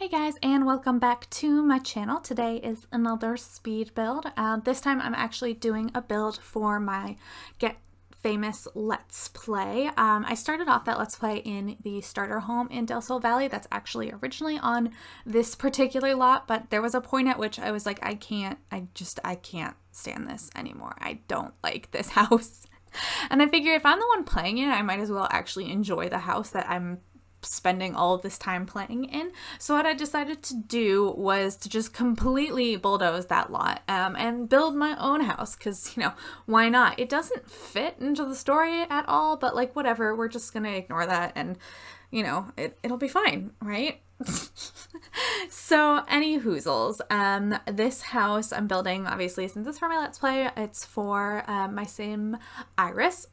Hey guys, and welcome back to my channel. Today is another speed build. This time I'm actually doing a build for my Get Famous Let's Play. I started off that Let's Play in the starter home in Del Sol Valley. That's actually originally on this particular lot, but there was a point at which I was like, I can't stand this anymore. I don't like this house. And I figure if I'm the one playing it, I might as well actually enjoy the house that I'm spending all of this time playing in. So what I decided to do was to just completely bulldoze that lot and build my own house because, why not? It doesn't fit into the story at all, but like whatever, we're just gonna ignore that and it'll be fine, right? So any hoozles, this house I'm building, obviously, since it's for my Let's Play, it's for my sim Iris,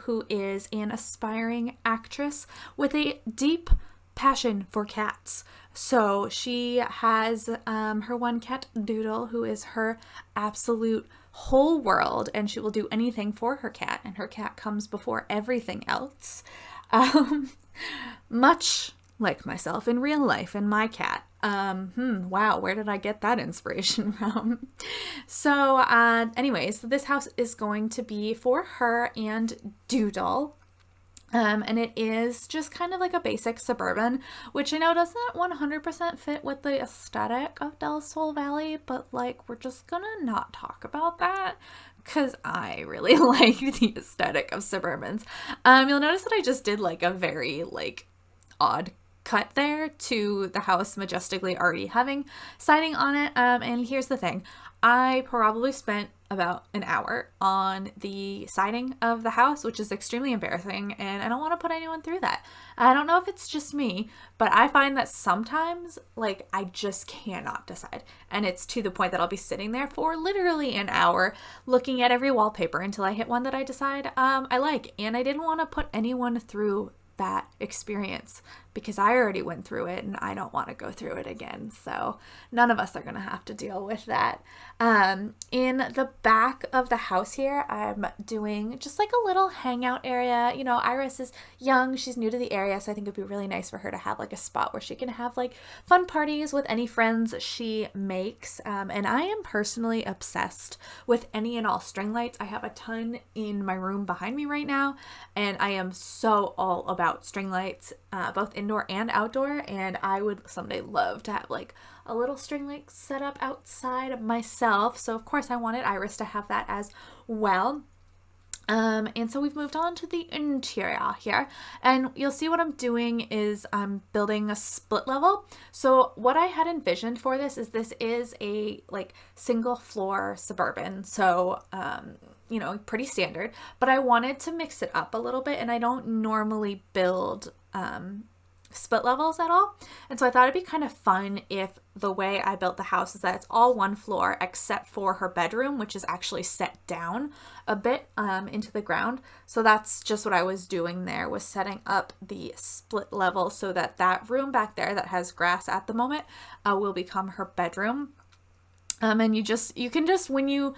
who is an aspiring actress with a deep passion for cats. So she has her one cat, Doodle, who is her absolute whole world, and she will do anything for her cat, and her cat comes before everything else. Much like myself in real life and my cat. Wow, where did I get that inspiration from? So, anyways, this house is going to be for her and Doodle. And it is just kind of like a basic suburban, which I know doesn't 100% fit with the aesthetic of Del Sol Valley, but like, we're just gonna not talk about that because I really like the aesthetic of Suburbans. You'll notice that I just did like a very odd cut there to the house majestically already having siding on it. And here's the thing. I probably spent about an hour on the siding of the house, which is extremely embarrassing, and I don't want to put anyone through that. I don't know if it's just me, but I find that sometimes, I just cannot decide. And it's to the point that I'll be sitting there for literally an hour looking at every wallpaper until I hit one that I decide I like. And I didn't want to put anyone through that experience because I already went through it and I don't want to go through it again. So none of us are going to have to deal with that. In the back of the house here, I'm doing just like a little hangout area. Iris is young. She's new to the area. So I think it'd be really nice for her to have a spot where she can have fun parties with any friends she makes. And I am personally obsessed with any and all string lights. I have a ton in my room behind me right now. And I am so all about string lights, both indoor and outdoor, and I would someday love to have a little string light set up outside myself. So of course I wanted Iris to have that as well. And so we've moved on to the interior here, and you'll see what I'm doing is I'm building a split level. So what I had envisioned for this is a single floor suburban. So, pretty standard, but I wanted to mix it up a little bit, and I don't normally build, split levels at all. And so I thought it'd be kind of fun if the way I built the house is that it's all one floor except for her bedroom, which is actually set down a bit into the ground. So that's just what I was doing there, was setting up the split level so that that room back there that has grass at the moment will become her bedroom. And you can just when you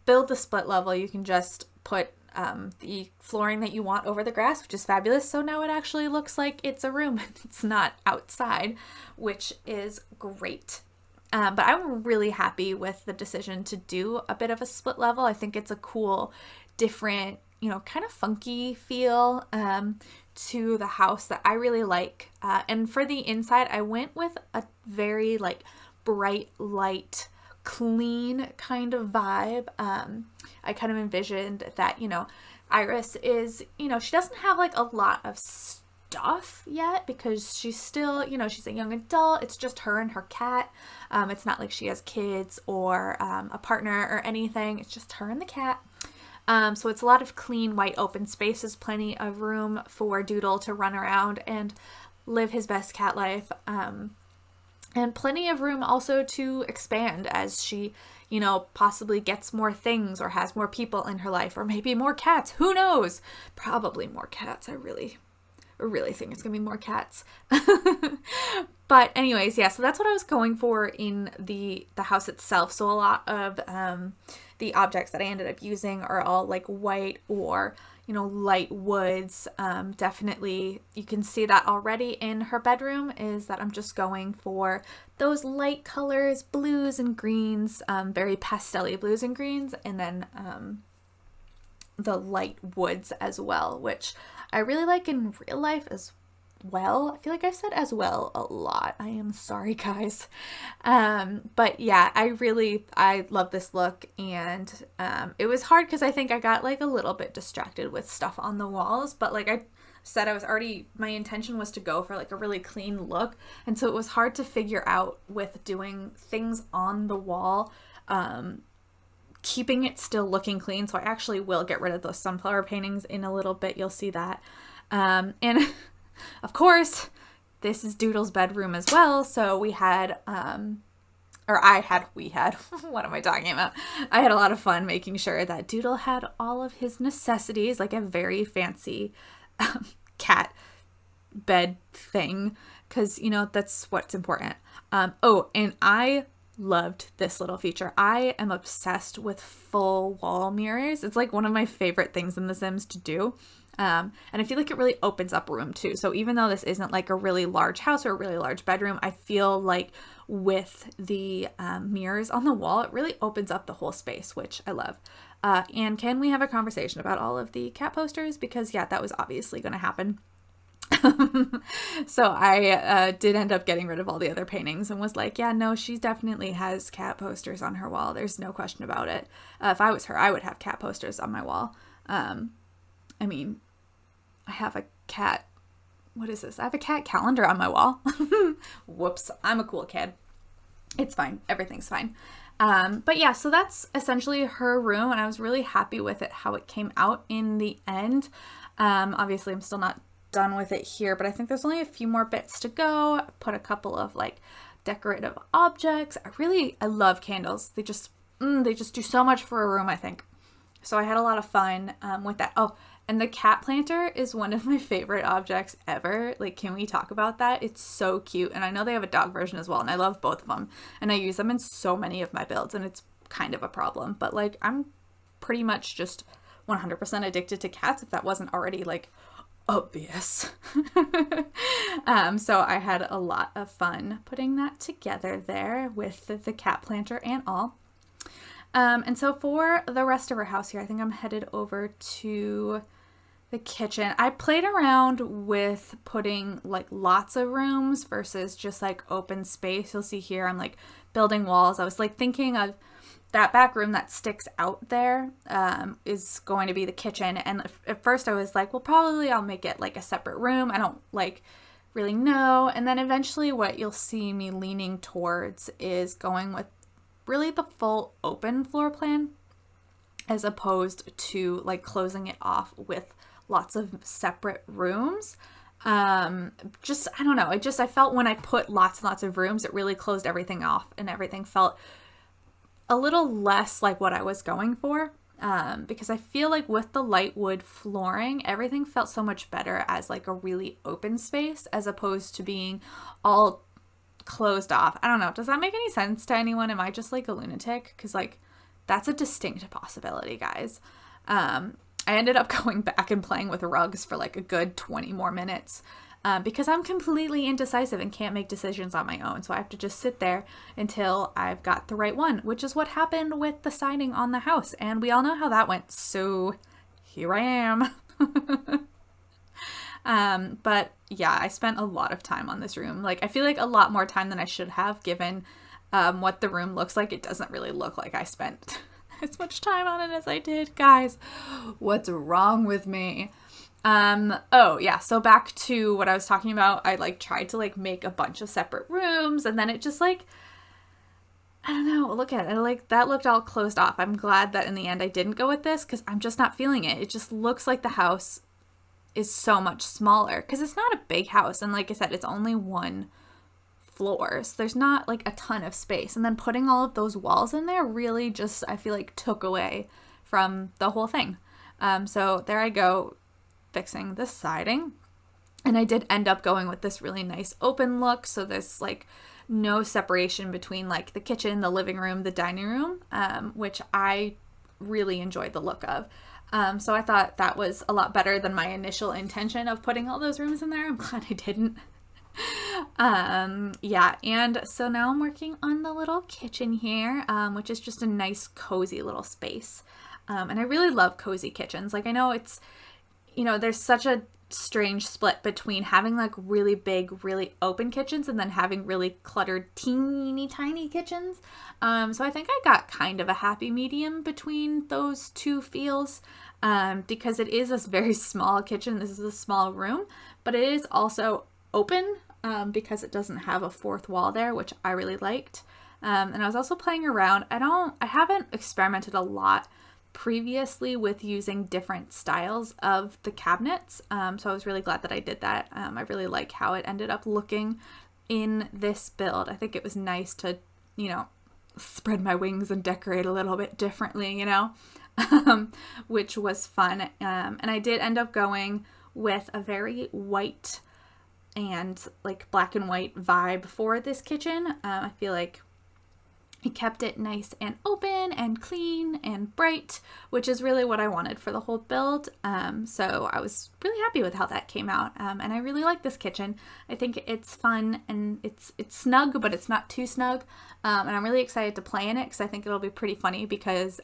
build the split level, you can just put the flooring that you want over the grass, which is fabulous. So now it actually looks like it's a room and it's not outside, which is great. But I'm really happy with the decision to do a bit of a split level. I think it's a cool, different, kind of funky feel to the house that I really like. And for the inside, I went with a very bright light, clean kind of vibe. I kind of envisioned that, Iris is, she doesn't have a lot of stuff yet because she's still, she's a young adult. It's just her and her cat. It's not like she has kids or a partner or anything. It's just her and the cat. So it's a lot of clean, white, open spaces, plenty of room for Doodle to run around and live his best cat life. And plenty of room also to expand as she, possibly gets more things or has more people in her life, or maybe more cats. Who knows? Probably more cats. I really think it's gonna be more cats. But anyways, yeah, so that's what I was going for in the house itself. So a lot of the objects that I ended up using are all like white or, you know, light woods. Definitely you can see that already in her bedroom, is that I'm just going for those light colors, blues and greens, very pastel-y blues and greens, and then the light woods as well, which I really like in real life as well. I feel like I've said as well a lot. I am sorry, guys. But yeah, I love this look, and it was hard because I think I got like a little bit distracted with stuff on the walls, but like I said, my intention was to go for like a really clean look, and so it was hard to figure out with doing things on the wall, keeping it still looking clean. So I actually will get rid of those sunflower paintings in a little bit. You'll see that. And of course, this is Doodle's bedroom as well. So we had, what am I talking about? I had a lot of fun making sure that Doodle had all of his necessities, like a very fancy cat bed thing, because, you know, that's what's important. And I loved this little feature. I am obsessed with full wall mirrors. It's like one of my favorite things in The Sims to do. And I feel like it really opens up room too. So even though this isn't like a really large house or a really large bedroom, I feel like with the mirrors on the wall, it really opens up the whole space, which I love. And can we have a conversation about all of the cat posters? Because yeah, that was obviously going to happen. So I did end up getting rid of all the other paintings and was like, yeah, no, she definitely has cat posters on her wall. There's no question about it. If I was her, I would have cat posters on my wall. I mean, I have a cat. What is this? I have a cat calendar on my wall. Whoops. I'm a cool kid. It's fine. Everything's fine. But yeah, so that's essentially her room, and I was really happy with it, how it came out in the end. Obviously, I'm still not done with it here, but I think there's only a few more bits to go. I put a couple of like decorative objects. I love candles. They just do so much for a room, I think. So I had a lot of fun with that. Oh, and the cat planter is one of my favorite objects ever. Like, can we talk about that? It's so cute. And I know they have a dog version as well, and I love both of them. And I use them in so many of my builds, and it's kind of a problem. But like, I'm pretty much just 100% addicted to cats, if that wasn't already like obvious. So I had a lot of fun putting that together there with the cat planter and all. And so for the rest of our house here, I think I'm headed over to the kitchen. I played around with putting like lots of rooms versus just like open space. You'll see here I'm like building walls. I was like thinking of that back room that sticks out there is going to be the kitchen. And at first I was like, well, probably I'll make it like a separate room. I don't like really know. And then eventually what you'll see me leaning towards is going with really the full open floor plan, as opposed to like closing it off with lots of separate rooms. I don't know. I felt when I put lots and lots of rooms, it really closed everything off, and everything felt a little less like what I was going for. Because I feel like with the light wood flooring, everything felt so much better as like a really open space, as opposed to being all closed off. I don't know. Does that make any sense to anyone? Am I just like a lunatic? Because like that's a distinct possibility, guys. I ended up going back and playing with rugs for like a good 20 more minutes because I'm completely indecisive and can't make decisions on my own. So I have to just sit there until I've got the right one, which is what happened with the siding on the house. And we all know how that went. So here I am. But yeah, I spent a lot of time on this room. Like, I feel like a lot more time than I should have, given what the room looks like. It doesn't really look like I spent as much time on it as I did. Guys, what's wrong with me? Oh yeah, so back to what I was talking about. I like tried to like make a bunch of separate rooms, and then it just like, I don't know, look at it, like that looked all closed off. I'm glad that in the end I didn't go with this, because I'm just not feeling it. It just looks like the house is so much smaller, because it's not a big house, and like I said, it's only one floor, so there's not like a ton of space. And then putting all of those walls in there really just, I feel like, took away from the whole thing. So there I go, fixing the siding, and I did end up going with this really nice open look, so there's like no separation between like the kitchen, the living room, the dining room, which I really enjoyed the look of. So I thought that was a lot better than my initial intention of putting all those rooms in there. I'm glad I didn't. Yeah, and so now I'm working on the little kitchen here, which is just a nice cozy little space. And I really love cozy kitchens. Like, I know it's, there's such a strange split between having like really big, really open kitchens and then having really cluttered, teeny tiny kitchens. So I think I got kind of a happy medium between those two feels, because it is a very small kitchen. This is a small room, but it is also open, because it doesn't have a fourth wall there, which I really liked. And I was also playing around. I haven't experimented a lot previously with using different styles of the cabinets. So I was really glad that I did that. I really like how it ended up looking in this build. I think it was nice to, spread my wings and decorate a little bit differently, which was fun. And I did end up going with a very white and like black and white vibe for this kitchen. I feel like it kept it nice and open and clean and bright, which is really what I wanted for the whole build. So I was really happy with how that came out. And I really like this kitchen. I think it's fun and it's snug, but it's not too snug. And I'm really excited to play in it because I think it'll be pretty funny because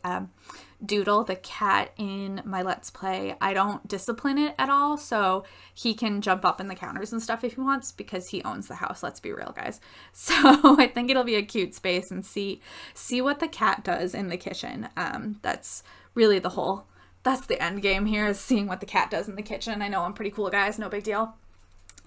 Doodle, the cat in my Let's Play, I don't discipline it at all. So he can jump up in the counters and stuff if he wants because he owns the house. Let's be real, guys. So I think it'll be a cute space and see what the cat does in the kitchen. That's really that's the end game here, is seeing what the cat does in the kitchen. I know I'm pretty cool, guys. No big deal.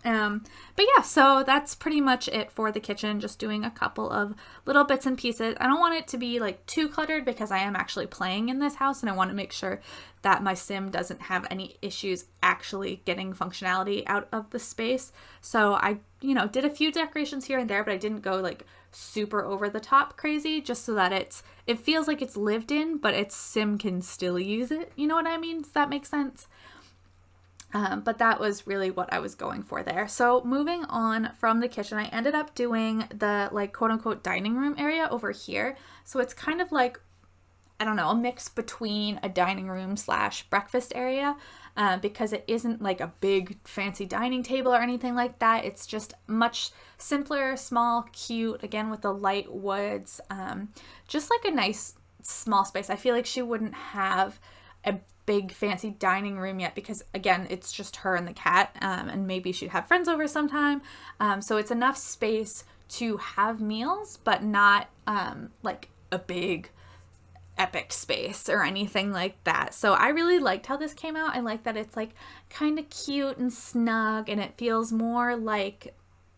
But yeah, so that's pretty much it for the kitchen, just doing a couple of little bits and pieces. I don't want it to be like too cluttered because I am actually playing in this house and I want to make sure that my sim doesn't have any issues actually getting functionality out of the space. So I, did a few decorations here and there, but I didn't go like super over the top crazy, just so that it feels like it's lived in, but its sim can still use it. You know what I mean? Does that make sense? But that was really what I was going for there. So moving on from the kitchen, I ended up doing the like quote unquote dining room area over here. So it's kind of like, I don't know, a mix between a dining room / breakfast area, because it isn't like a big fancy dining table or anything like that. It's just much simpler, small, cute, again with the light woods, just like a nice small space. I feel like she wouldn't have a big fancy dining room yet because again it's just her and the cat, and maybe she'd have friends over sometime, so it's enough space to have meals but not like a big epic space or anything like that. So I really liked how this came out. I like that it's like kind of cute and snug and it feels more like,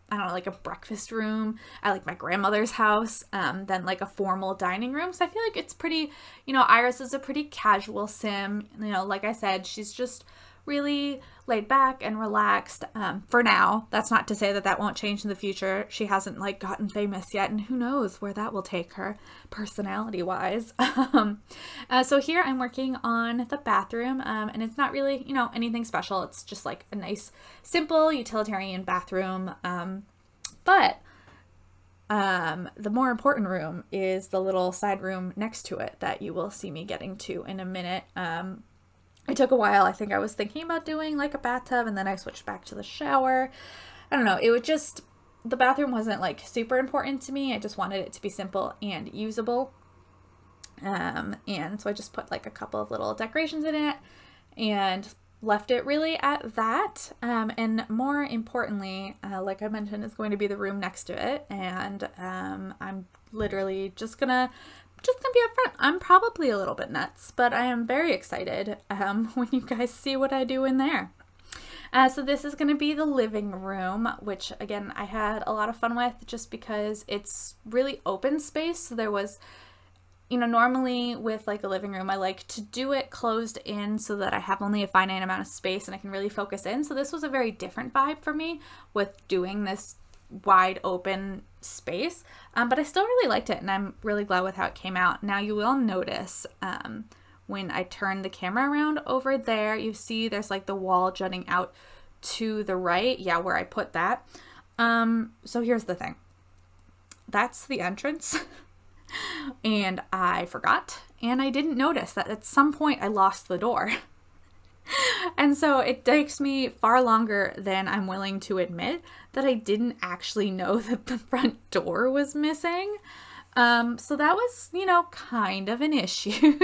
I don't know, like a breakfast room at like my grandmother's house, than like a formal dining room. So I feel like it's pretty, Iris is a pretty casual sim. Like I said, she's just really laid back and relaxed, for now. That's not to say that won't change in the future. She hasn't like gotten famous yet, and who knows where that will take her personality wise. So here I'm working on the bathroom, and it's not really, anything special. It's just like a nice, simple utilitarian bathroom. But the more important room is the little side room next to it that you will see me getting to in a minute. It took a while. I think I was thinking about doing like a bathtub and then I switched back to the shower. I don't know. It would just, the bathroom wasn't like super important to me. I just wanted it to be simple and usable. And so I just put like a couple of little decorations in it and left it really at that. And more importantly, like I mentioned, is going to be the room next to it. And I'm literally just gonna be upfront. I'm probably a little bit nuts, but I am very excited when you guys see what I do in there. So this is going to be the living room, which again, I had a lot of fun with just because it's really open space. So there was, normally with like a living room, I like to do it closed in so that I have only a finite amount of space and I can really focus in. So this was a very different vibe for me with doing this wide open space, but I still really liked it and I'm really glad with how it came out. Now you will notice when I turn the camera around over there, you see there's like the wall jutting out to the right, where I put that. So here's the thing, that's the entrance and I forgot, and I didn't notice that at some point I lost the door. And so it takes me far longer than I'm willing to admit that I didn't actually know that the front door was missing. So that was, kind of an issue.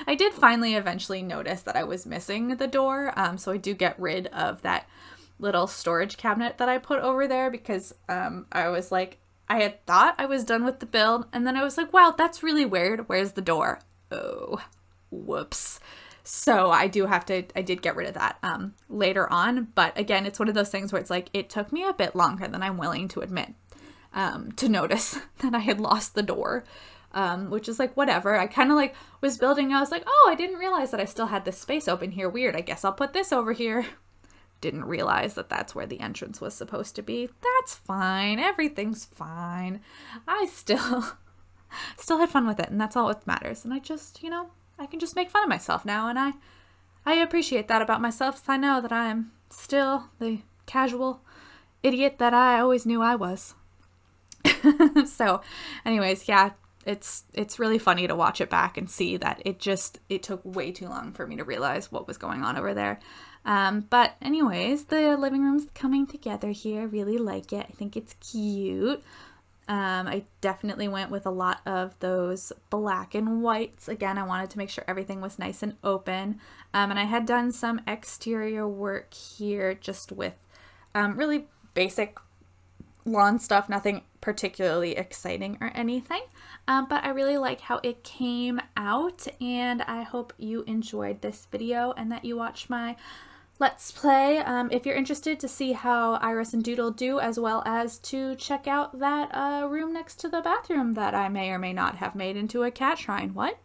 I did finally eventually notice that I was missing the door. So I do get rid of that little storage cabinet that I put over there because I was like, I had thought I was done with the build, and then I was like, wow, that's really weird. Where's the door? Oh, whoops. So I did get rid of that later on. But again, it's one of those things where it's like, it took me a bit longer than I'm willing to admit to notice that I had lost the door, which is like, whatever. I kind of like was building. I was like, oh, I didn't realize that I still had this space open here. Weird. I guess I'll put this over here. Didn't realize that that's where the entrance was supposed to be. That's fine. Everything's fine. I still had fun with it, and that's all that matters. And I just, I can just make fun of myself now, and I appreciate that about myself. I know that I'm still the casual idiot that I always knew I was. So, anyways, yeah, it's really funny to watch it back and see that it took way too long for me to realize what was going on over there. But anyways, the living room's coming together here. I really like it. I think it's cute. I definitely went with a lot of those black and whites. Again, I wanted to make sure everything was nice and open. And I had done some exterior work here just with really basic lawn stuff, nothing particularly exciting or anything. But I really like how it came out, and I hope you enjoyed this video and that you watched my Let's Play. If you're interested to see how Iris and Doodle do, as well as to check out that room next to the bathroom that I may or may not have made into a cat shrine. What?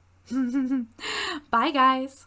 Bye, guys.